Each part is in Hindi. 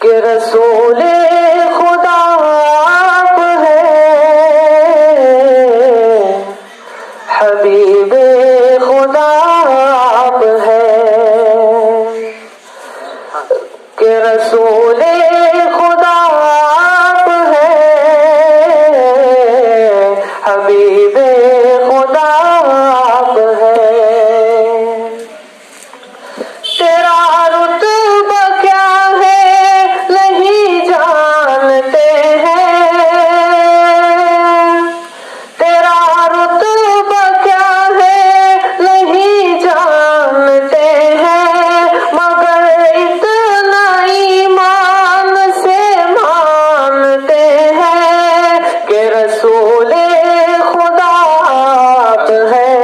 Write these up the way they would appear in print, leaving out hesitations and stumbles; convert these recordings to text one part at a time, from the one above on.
कि रसूले खुदा आप है, हबीबे खुदा आप है, कि रसूले खुदा आप है, हबीबे खुदा आप है। तेरा रुतबा क्या है नहीं जानते हैं, तेरा रुतबा क्या है नहीं जानते हैं, मगर इतना ईमान से मानते हैं कि रसूले खुदा आप है,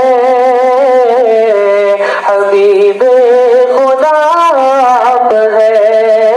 हबीबे खुदा आप है।